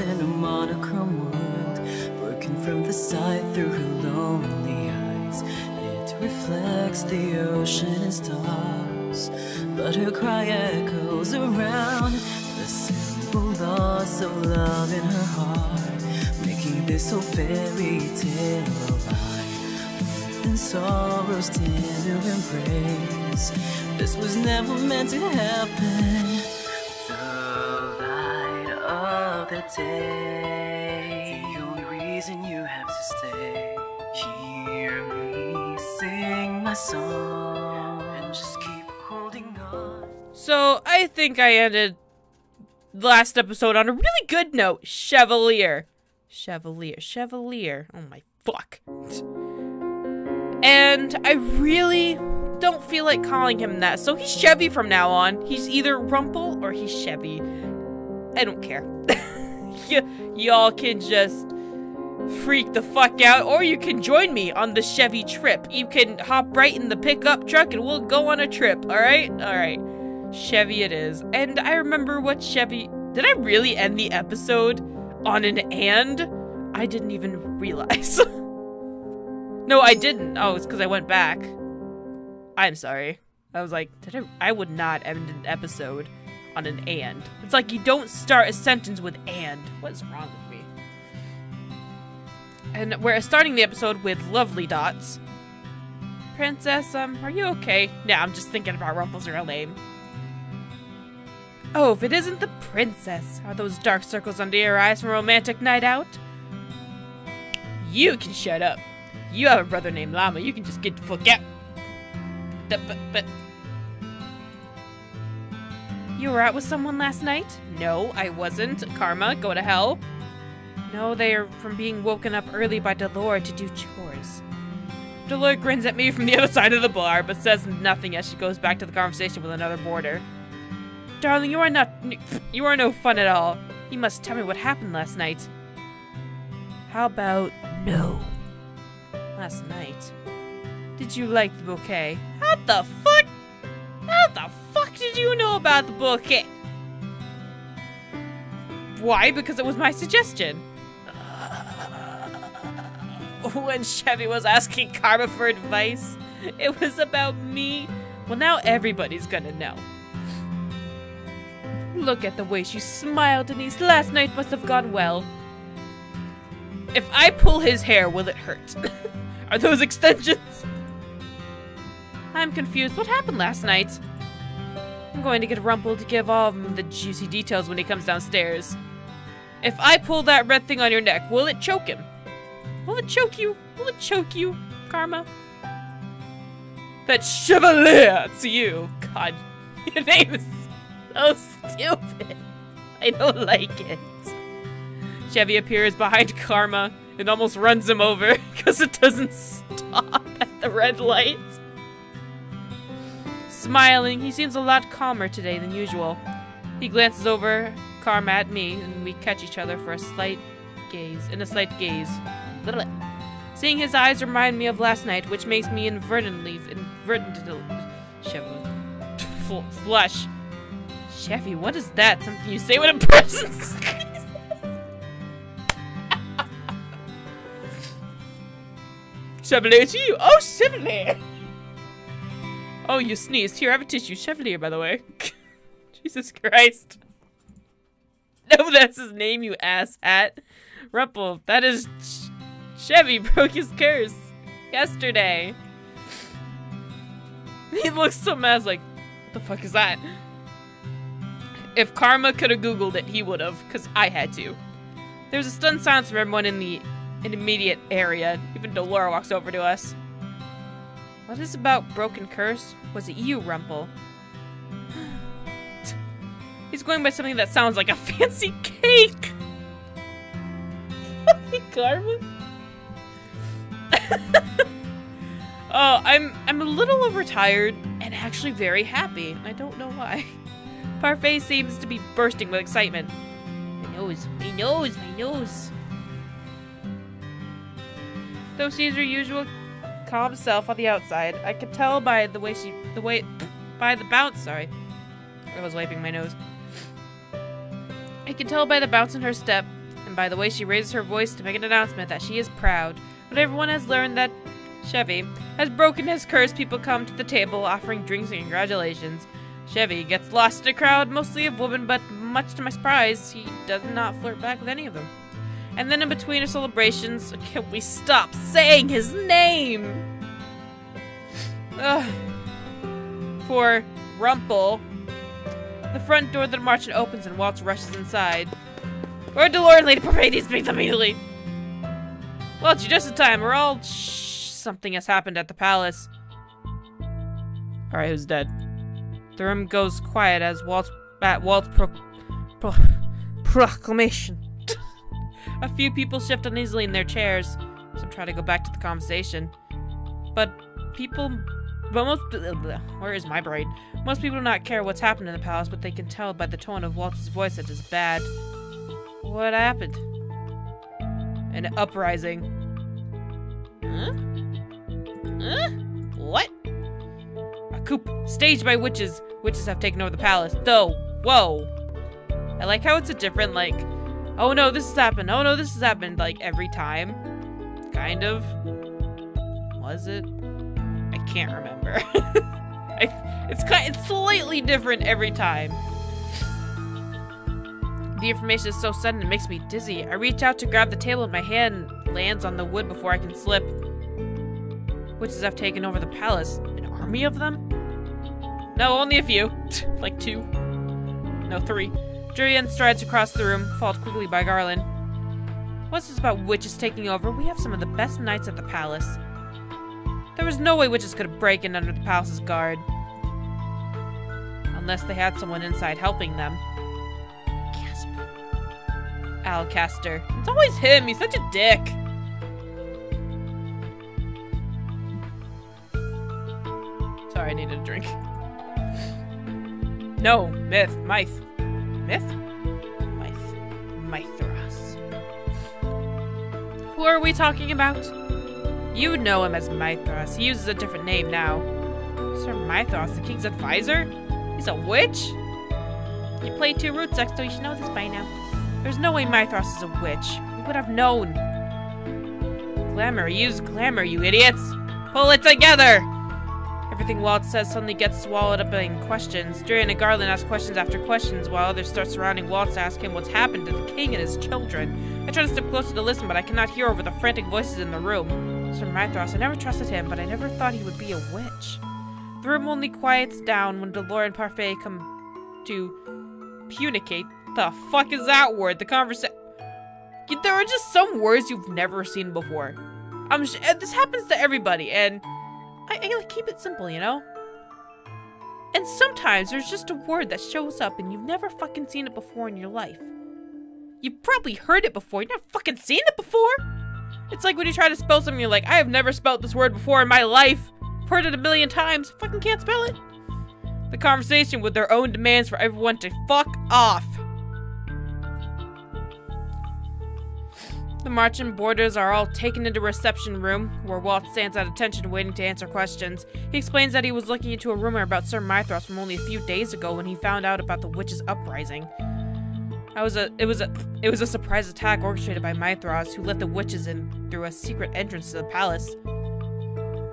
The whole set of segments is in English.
in a monochrome world, working from the side through her lonely eyes. It reflects the ocean and stars, but her cry echoes around the simple loss of love in her heart, making this whole fairy tale alive. And sorrow's tender embrace, this was never meant to happen. The light of the day, the only reason you have to stay. Hear me sing my song and just keep holding on. So I think I ended the last episode on a really good note. Chevalier. Oh my fuck. And I really don't feel like calling him that, so he's Chevy from now on. He's either Rumpel or he's Chevy. I don't care. Y'all can just freak the fuck out, or you can join me on the Chevy trip. You can hop right in the pickup truck and we'll go on a trip, alright? Alright. Chevy it is. And I remember what Chevy... Did I really end the episode on an and? I didn't even realize. No, I didn't. Oh, it's because I went back. I'm sorry. I was like, I would not end an episode on an and. It's like you don't start a sentence with and. What's wrong with me? And we're starting the episode with lovely dots. Princess, are you okay? Yeah, I'm just thinking about Rumpel's real name. Oh, if it isn't the princess. Are those dark circles under your eyes from a romantic night out? You can shut up. You have a brother named Llama. You can just get the fuck out. But... You were out with someone last night? No, I wasn't. Karma, go to hell. No, they are from being woken up early by Delore to do chores. Delore grins at me from the other side of the bar, but says nothing as she goes back to the conversation with another boarder. Darling, you are no fun at all. You must tell me what happened last night. How about no? Last night. Did you like the bouquet? How the fuck? How the fuck did you know about the bouquet? Why? Because it was my suggestion. When Chevy was asking Karma for advice, it was about me. Well, now everybody's gonna know. Look at the way she smiled, Denise. Last night must have gone well. If I pull his hair, will it hurt? Are those extensions? I'm confused. What happened last night? I'm going to get Rumpel to give all of him the juicy details when he comes downstairs. If I pull that red thing on your neck, will it choke him? Will it choke you? Will it choke you, Karma? That Chevalier to you. God, your name is so stupid. I don't like it. Chevy appears behind Karma and almost runs him over because it doesn't stop at the red light. Smiling, he seems a lot calmer today than usual. He glances over Karma at me, and we catch each other for a slight gaze. Seeing his eyes remind me of last night, which makes me flush. Chevy, what is that? Something you say when a person's... Chevalier to you! Oh, Chevalier! Oh, you sneezed. Here, have a tissue. Chevalier, by the way. Jesus Christ. No, that's his name, you asshat. Rumpel, that is... Chevy broke his curse. Yesterday. He looks so mad, like, what the fuck is that? If Karma could have Googled it, he would have, because I had to. There's a stunned silence from everyone in the immediate area. Even Delore walks over to us. What is about broken curse? Was it you, Rumpel? He's going by something that sounds like a fancy cake. Karma? Oh, I'm a little overtired and actually very happy. I don't know why. Parfait seems to be bursting with excitement. My nose, my nose, my nose. Though she's her usual calm self on the outside, I could tell by the bounce, sorry. I was wiping my nose. I could tell by the bounce in her step And by the way she raises her voice to make an announcement that she is proud. But everyone has learned that Chevy has broken his curse. People come to the table offering drinks and congratulations. Chevy gets lost in a crowd, mostly of women, but much to my surprise, he does not flirt back with any of them. And then in between our celebrations, can we stop saying his name? For Rumpel, the front door of the mansion opens and Waltz rushes inside. Where'd the Lord Lady Parvati speak immediately? Waltz, you're just in time. We're all something has happened at the palace. Alright, who's dead? The room goes quiet as Waltz proclamation. A few people shift uneasily in their chairs. Some try to go back to the conversation. But where is my brain? Most people do not care what's happened in the palace, but they can tell by the tone of Waltz's voice that it's bad. What happened? An uprising. Huh? Huh? What? A coup staged by witches. Witches have taken over the palace. Though, whoa. I like how it's a different, like, oh no, this has happened. Oh no, this has happened, like, every time. Kind of. Was it? I can't remember. It's slightly different every time. The information is so sudden it makes me dizzy. I reach out to grab the table and my hand lands on the wood before I can slip. Witches have taken over the palace. An army of them? No, only a few. Like 2. No, 3. Julian strides across the room, followed quickly by Garland. What's this about witches taking over? We have some of the best knights at the palace. There was no way witches could have broken under the palace's guard. Unless they had someone inside helping them. Gasp. Alcaster. It's always him. He's such a dick. Sorry, I needed a drink. No, Myth. Myth? Mithras. Who are we talking about? You know him as Mithras. He uses a different name now. Sir Mithras, the king's advisor? He's a witch? You play 2 root sex, so you should know this by now. There's no way Mithras is a witch. We would have known. Glamour. Use glamour, you idiots. Pull it together! Everything Waltz says suddenly gets swallowed up in questions. Julian and Garland ask questions after questions, while others start surrounding Waltz to ask him what's happened to the king and his children. I try to step closer to listen, but I cannot hear over the frantic voices in the room. Sir Mithras, I never trusted him, but I never thought he would be a witch. The room only quiets down when Delore and Parfait come to punicate. The fuck is that word? The conversation. There are just some words you've never seen before. This happens to everybody, and I keep it simple, you know? And sometimes there's just a word that shows up and you've never fucking seen it before in your life. You've probably heard it before, you've never fucking seen it before? It's like when you try to spell something, you're like, I have never spelled this word before in my life. I've heard it a million times, fucking can't spell it. The conversation with their own demands for everyone to fuck off. The marching boarders are all taken into a reception room, where Waltz stands at attention waiting to answer questions. He explains that he was looking into a rumor about Sir Mithras from only a few days ago when he found out about the witches' uprising. It was a surprise attack orchestrated by Mithras, who let the witches in through a secret entrance to the palace.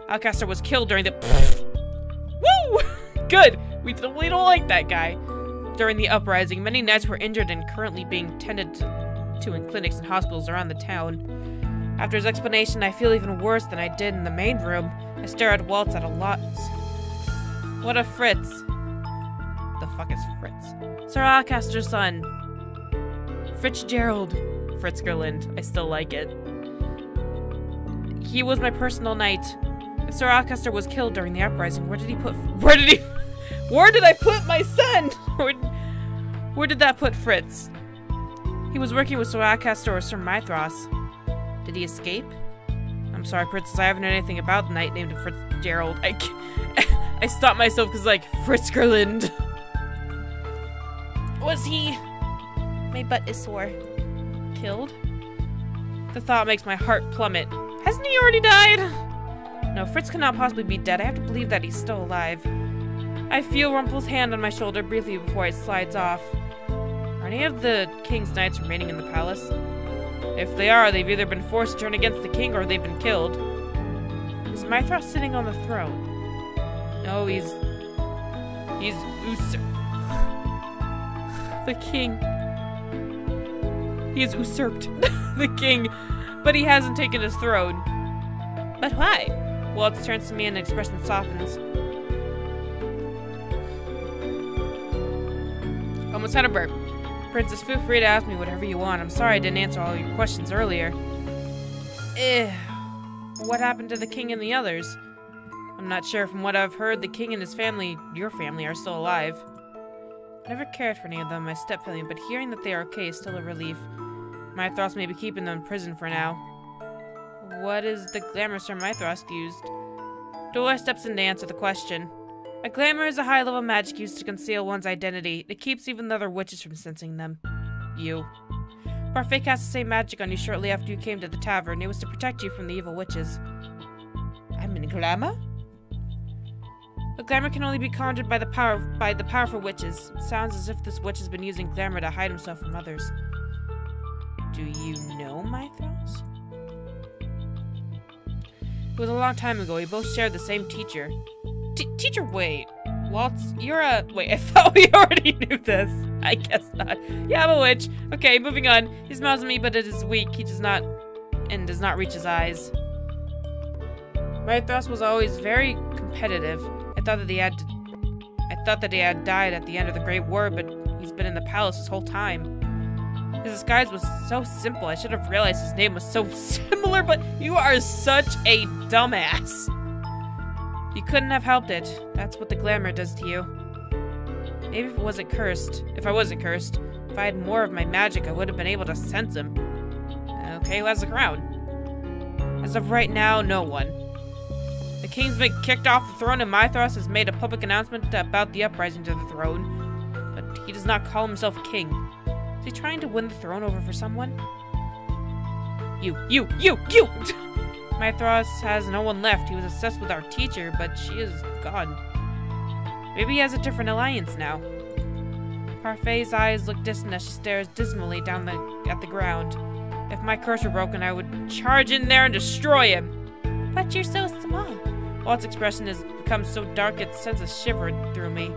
Alcaster was killed during the Woo! Good! We don't like that guy. During the uprising, many knights were injured and currently being tended to in clinics and hospitals around the town. After his explanation, I feel even worse than I did in the main room. I stare at Waltz at a loss. What of Fritz? The fuck is Fritz? Sir Alcaster's son. Fitzgerald. Fritzgerland. I still like it. He was my personal knight. If Sir Alcaster was killed during the uprising, where did I put my son? Where did that put Fritz? He was working with Sir Alcaster or Sir Mithras. Did he escape? I'm sorry, Princess, I haven't heard anything about the knight named Fitzgerald. I stopped myself because, like, Fritzgerland. Was he? My butt is sore. Killed? The thought makes my heart plummet. Hasn't he already died? No, Fritz cannot possibly be dead. I have to believe that he's still alive. I feel Rumpel's hand on my shoulder briefly before it slides off. Are any of the king's knights remaining in the palace? If they are, they've either been forced to turn against the king or they've been killed. Is Mythros sitting on the throne? No, he's usurped. The king. He has usurped the king, but he hasn't taken his throne. But why? Waltz turns to me and an expression softens. Almost had a burp. Princess, feel free to ask me whatever you want. I'm sorry I didn't answer all your questions earlier. What happened to the king and the others? I'm not sure. From what I've heard, the king and his family, your family, are still alive. I never cared for any of them, my step-family, but hearing that they are okay is still a relief. Mythros may be keeping them in prison for now. What is the glamour Sir Mythros used? Dolor steps in to answer the question. A glamour is a high-level magic used to conceal one's identity. It keeps even the other witches from sensing them. You. Parfait cast the same magic on you shortly after you came to the tavern. It was to protect you from the evil witches. I'm in glamour? A glamour can only be conjured by the powerful witches. It sounds as if this witch has been using glamour to hide himself from others. Do you know Mythros? It was a long time ago. We both shared the same teacher. Teacher, wait. Waltz, you're a... Wait, I thought we already knew this. I guess not. Yeah, I'm a witch. Okay, moving on. He smiles at me, but it is weak. He does not... and does not reach his eyes. Mythros was always very competitive. I thought that he had died at the end of the Great War, but he's been in the palace this whole time. His disguise was so simple. I should have realized his name was so similar, but you are such a dumbass. You couldn't have helped it. That's what the glamour does to you. Maybe if I wasn't cursed, if I had more of my magic, I would have been able to sense him. Okay, who has the crown? As of right now, no one. The king's been kicked off the throne and Mythros has made a public announcement about the uprising to the throne. But he does not call himself king. Is he trying to win the throne over for someone? You! Mythros has no one left. He was obsessed with our teacher, but she is gone. Maybe he has a different alliance now. Parfait's eyes look distant as she stares dismally down at the ground. If my curse were broken, I would charge in there and destroy him. But you're so small. Walt's expression has become so dark it sends a shiver through me.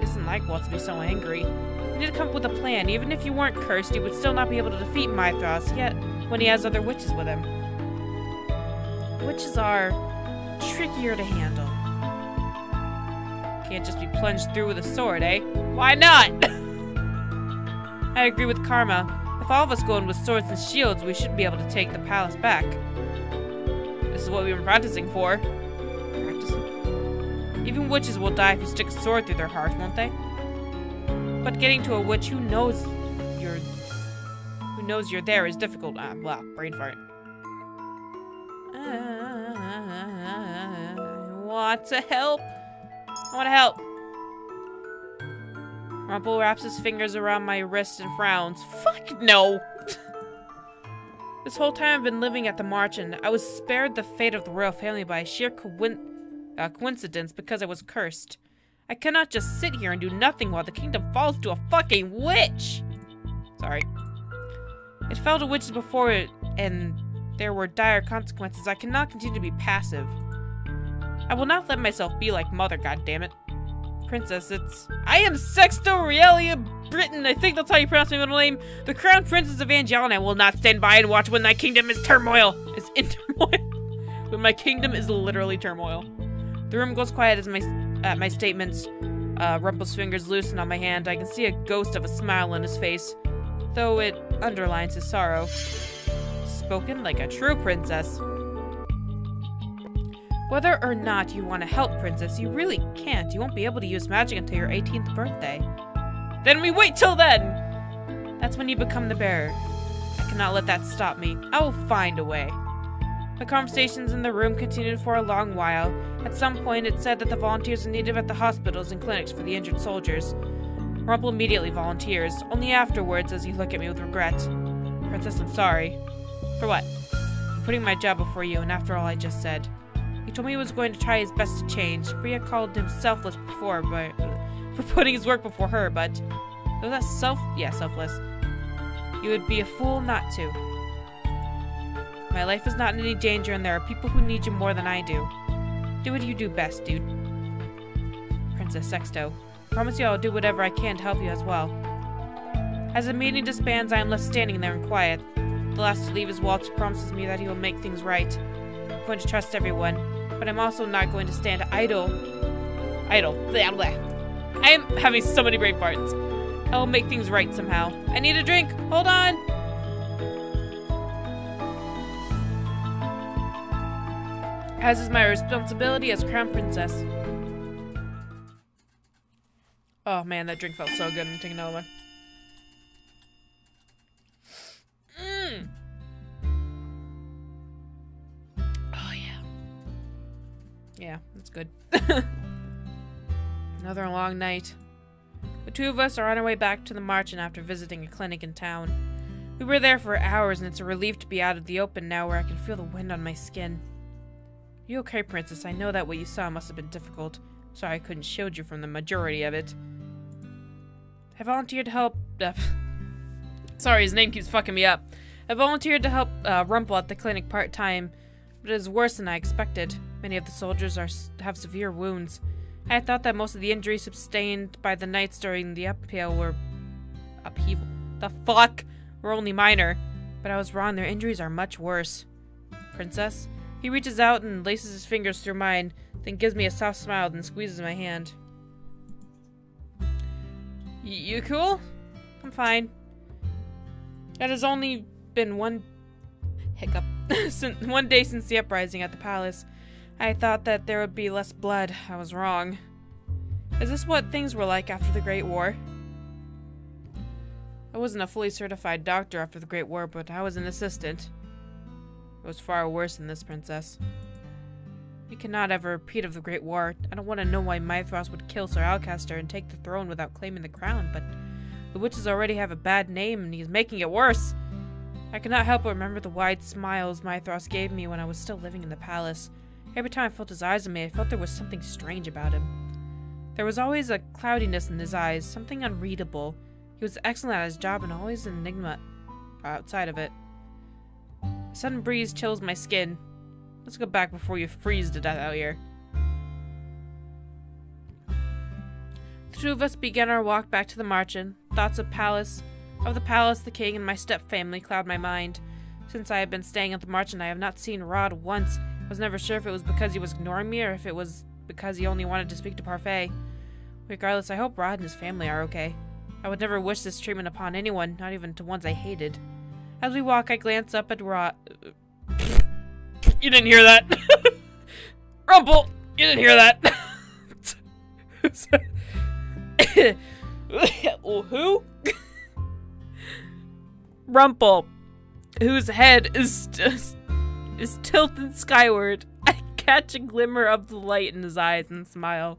It isn't like Walt to be so angry. You need to come up with a plan. Even if you weren't cursed, you would still not be able to defeat Mythros, yet when he has other witches with him. Witches are trickier to handle. Can't just be plunged through with a sword, eh? Why not? I agree with Karma. If all of us go in with swords and shields, we should be able to take the palace back. This is what we've been practicing for. Even witches will die if you stick a sword through their heart, won't they? But getting to a witch who knows you're there is difficult. Blah, brain fart. I want to help. I want to help. Rumpel wraps his fingers around my wrist and frowns. Fuck no! This whole time I've been living at the March, and I was spared the fate of the royal family by sheer coincidence because I was cursed. I cannot just sit here and do nothing while the kingdom falls to a fucking witch! Sorry. It fell to witches before it, and there were dire consequences. I cannot continue to be passive. I will not let myself be like Mother, goddammit. Princess, I am Sexto Aurelia Britain. I think that's how you pronounce my middle name. The crown princess of Angel, and I will not stand by and watch when thy kingdom is in turmoil. When my kingdom is literally turmoil. The room goes quiet at my statements. Rumpel's fingers loosen on my hand. I can see a ghost of a smile on his face, though it underlines his sorrow. Spoken like a true princess. Whether or not you want to help, Princess, you really can't. You won't be able to use magic until your 18th birthday. Then we wait till then! That's when you become the bearer. I cannot let that stop me. I will find a way. The conversations in the room continued for a long while. At some point, it said that the volunteers are needed at the hospitals and clinics for the injured soldiers. Rumpel immediately volunteers. Only afterwards does he look at me with regret. Princess, I'm sorry. For what? For putting my job before you, and after all I just said. He told me he was going to try his best to change. Bria called him selfless before, but for putting his work before her, but was that selfless. You would be a fool not to. My life is not in any danger, and there are people who need you more than I do. Do what you do best, dude. Princess Sexto. Promise you I'll do whatever I can to help you as well. As the meeting disbands, I am left standing there in quiet. The last to leave is Waltz, who promises me that he will make things right. I'm going to trust everyone, but I'm also not going to stand idle. Blah, blah. I am having so many brain farts. I will make things right somehow. I need a drink. Hold on. As is my responsibility as Crown Princess. Oh man, that drink felt so good. I'm taking another one. Oh yeah. Yeah, that's good. Another long night. The two of us are on our way back to the Marchant after visiting a clinic in town. We were there for hours, and it's a relief to be out of the open now where I can feel the wind on my skin. You okay, Princess? I know that what you saw must have been difficult. Sorry I couldn't shield you from the majority of it. I volunteered to help... Sorry, his name keeps fucking me up. I volunteered to help Rumpel at the clinic part-time, but it is worse than I expected. Many of the soldiers have severe wounds. I had thought that most of the injuries sustained by the knights during the upheaval were only minor, but I was wrong. Their injuries are much worse. Princess? He reaches out and laces his fingers through mine, then gives me a soft smile and squeezes my hand. You cool? I'm fine. It has only been one hiccup. One day since the uprising at the palace. I thought that there would be less blood. I was wrong. Is this what things were like after the Great War? I wasn't a fully certified doctor after the Great War, but I was an assistant. It was far worse than this, Princess. You cannot have a repeat of the Great War. I don't want to know why Mythros would kill Sir Alcaster and take the throne without claiming the crown, but the witches already have a bad name, and he's making it worse. I cannot help but remember the wide smiles Mythros gave me when I was still living in the palace. Every time I felt his eyes on me, I felt there was something strange about him. There was always a cloudiness in his eyes, something unreadable. He was excellent at his job and always an enigma outside of it. A sudden breeze chills my skin. Let's go back before you freeze to death out here. The two of us began our walk back to the Marchant. Thoughts of the palace, the king, and my step-family cloud my mind. Since I have been staying at the Marchant, I have not seen Rod once. I was never sure if it was because he was ignoring me or if it was because he only wanted to speak to Parfait. Regardless, I hope Rod and his family are okay. I would never wish this treatment upon anyone, not even to ones I hated. As we walk, I glance up at Rod. You didn't hear that. Rumpel! You didn't hear that. Who? Rumpel, whose head is tilted skyward. I catch a glimmer of the light in his eyes and smile.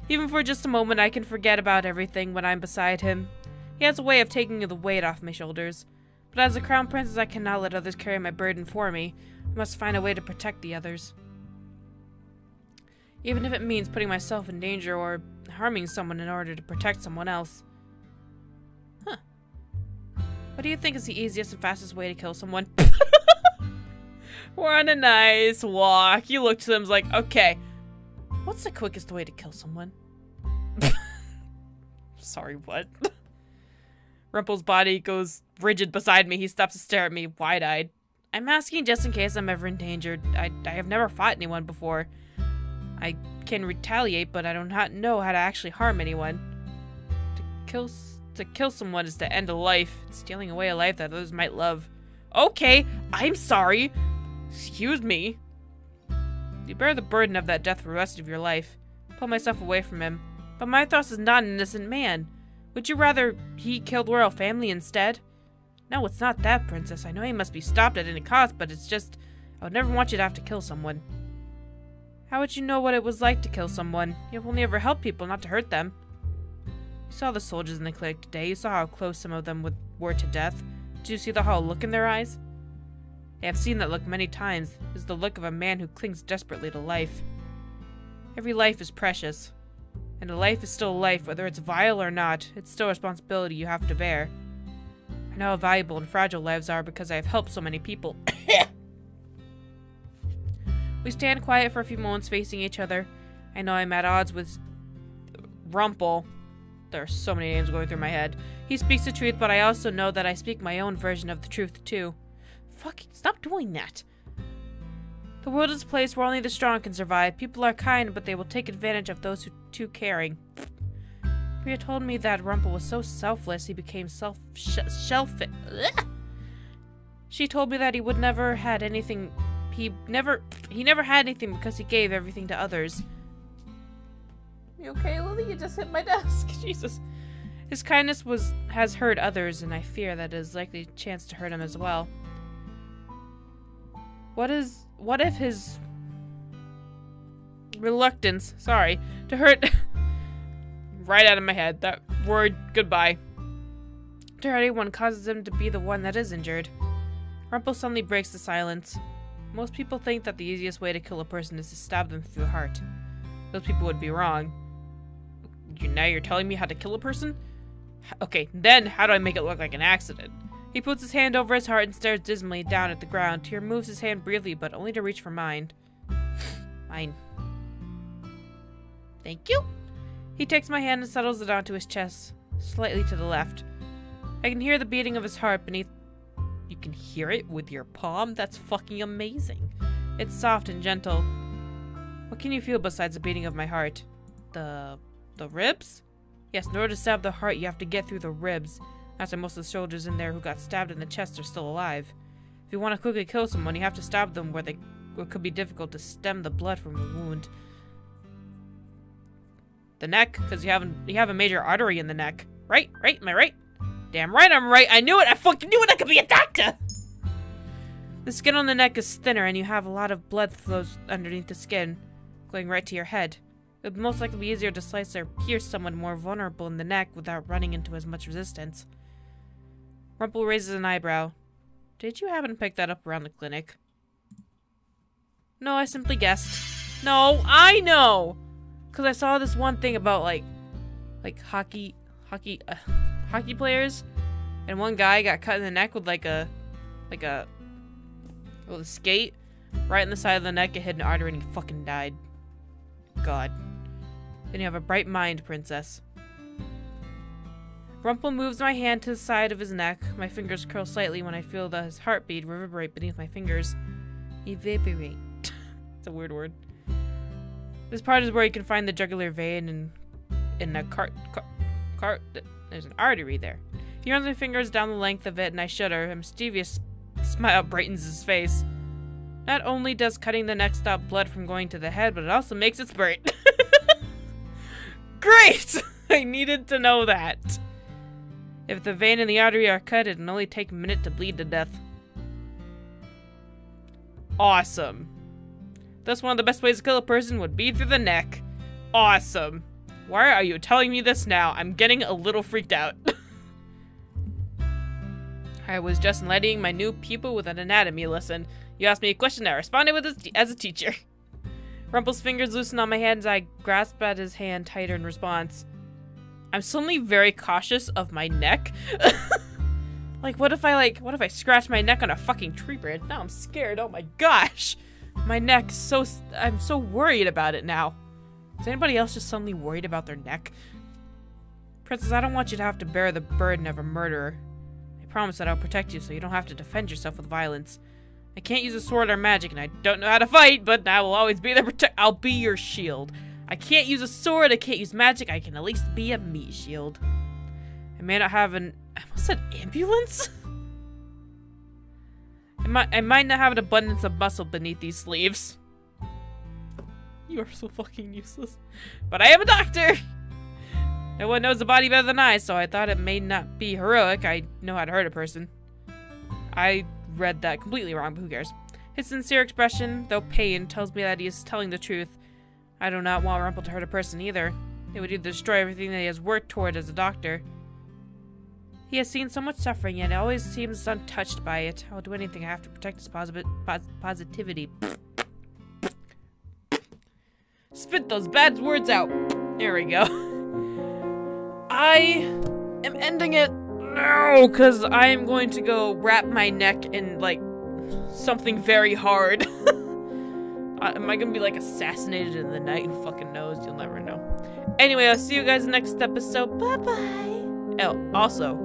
Even for just a moment, I can forget about everything when I'm beside him. He has a way of taking the weight off my shoulders. But as a crown princess, I cannot let others carry my burden for me. I must find a way to protect the others. Even if it means putting myself in danger or harming someone in order to protect someone else. Huh. What do you think is the easiest and fastest way to kill someone? We're on a nice walk. You look to them like, okay, what's the quickest way to kill someone? Sorry, what? Rumpel's body goes rigid beside me. He stops to stare at me, wide-eyed. I'm asking just in case I'm ever endangered. I have never fought anyone before. I can retaliate, but I do not know how to actually harm anyone. To kill someone is to end a life. It's stealing away a life that others might love. Okay, I'm sorry. Excuse me. You bear the burden of that death for the rest of your life. Pull myself away from him. But Mythros is not an innocent man. Would you rather he killed royal family instead? No, it's not that, Princess. I know he must be stopped at any cost, but it's just... I would never want you to have to kill someone. How would you know what it was like to kill someone? You've only ever helped people, not to hurt them. You saw the soldiers in the clinic today. You saw how close some of them were to death. Did you see the hollow look in their eyes? I have seen that look many times. It is the look of a man who clings desperately to life. Every life is precious. And a life is still a life, whether it's vile or not. It's still a responsibility you have to bear. I know how valuable and fragile lives are because I have helped so many people. We stand quiet for a few moments facing each other. I know I'm at odds with Rumpel. There are so many names going through my head. He speaks the truth, but I also know that I speak my own version of the truth, too. Fucking stop doing that. The world is a place where only the strong can survive. People are kind, but they will take advantage of those who are too caring. Bria told me that Rumpel was so selfless, he became selfish. She told me that he would never had anything. He never had anything because he gave everything to others. You okay, Lily? You just hit my desk. Jesus. His kindness has hurt others, and I fear that it is likely a chance to hurt him as well. What if his reluctance, to hurt right out of my head, that word, goodbye, to hurt anyone causes him to be the one that is injured? Rumpel suddenly breaks the silence. Most people think that the easiest way to kill a person is to stab them through the heart. Those people would be wrong. Now you're telling me how to kill a person? Okay, then how do I make it look like an accident? He puts his hand over his heart and stares dismally down at the ground. He removes his hand briefly, but only to reach for mine. Mine. Thank you. He takes my hand and settles it onto his chest, slightly to the left. I can hear the beating of his heart beneath. You can hear it with your palm? That's fucking amazing. It's soft and gentle. What can you feel besides the beating of my heart? The ribs? Yes, in order to stab the heart, you have to get through the ribs. That's why most of the soldiers in there who got stabbed in the chest are still alive. If you want to quickly kill someone, you have to stab them where it could be difficult to stem the blood from the wound. The neck, because you have a major artery in the neck. Right? Am I right? Damn right I'm right. I knew it. I fucking knew it. I could be a doctor. The skin on the neck is thinner, and you have a lot of blood flows underneath the skin, going right to your head. It would most likely be easier to slice or pierce someone more vulnerable in the neck without running into as much resistance. Rumpel raises an eyebrow. Did you happen to pick that up around the clinic? No, I simply guessed. No, I know! Because I saw this one thing about, like hockey players, and one guy got cut in the neck with with a skate right in the side of the neck. It hit an artery and he fucking died. God. Then you have a bright mind, princess. Rumpel moves my hand to the side of his neck. My fingers curl slightly when I feel his heartbeat reverberate beneath my fingers. Evaporate. It's a weird word. This part is where you can find the jugular vein and in a there's an artery there. He runs my fingers down the length of it and I shudder. A mischievous smile brightens his face. Not only does cutting the neck stop blood from going to the head, but it also makes it spurt. Great! I needed to know that. If the vein and the artery are cut, it'll only take a minute to bleed to death. Awesome. Thus, one of the best ways to kill a person would be through the neck. Awesome. Why are you telling me this now? I'm getting a little freaked out. I was just enlightening my new pupil with an anatomy lesson. You asked me a question, I responded with as a teacher. Rumpel's fingers loosen on my hand as I grasp at his hand tighter in response. I'm suddenly very cautious of my neck. What if I scratch my neck on a fucking tree branch? Now I'm scared. Oh my gosh. My neck is I'm so worried about it now. Is anybody else just suddenly worried about their neck? Princess, I don't want you to have to bear the burden of a murderer. I promise that I'll protect you so you don't have to defend yourself with violence. I can't use a sword or magic and I don't know how to fight, but I will always be there I'll be your shield. I can't use a sword, I can't use magic, I can at least be a meat shield. I may not have I almost said ambulance? I might not have an abundance of muscle beneath these sleeves. You are so fucking useless. But I am a doctor! No one knows the body better than I, so I thought it may not be heroic. I know how to hurt a person. I read that completely wrong, but who cares? His sincere expression, though pain, tells me that he is telling the truth. I do not want Rumpel to hurt a person either. It would either destroy everything that he has worked toward as a doctor. He has seen so much suffering, yet always seems untouched by it. I'll do anything I have to protect his positivity. Spit those bad words out. There we go. I am ending it now because I am going to go wrap my neck in, something very hard. Am I gonna be like assassinated in the night? Who fucking knows? You'll never know. Anyway, I'll see you guys next episode. Bye-bye. Oh, also,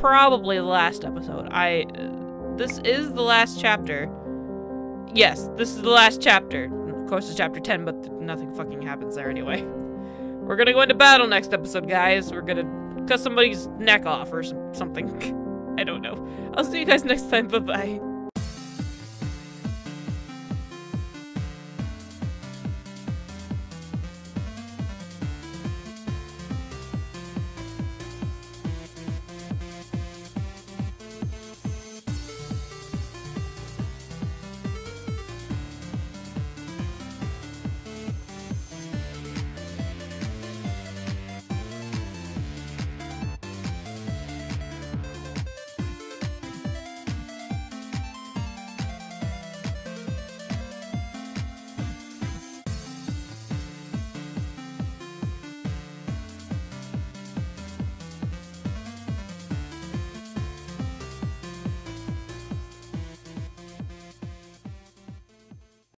probably the last episode. This is the last chapter. Yes, this is the last chapter. Of course, it's chapter 10, but nothing fucking happens there anyway. We're gonna go into battle next episode, guys. We're gonna cut somebody's neck off or something. I don't know. I'll see you guys next time. Bye-bye.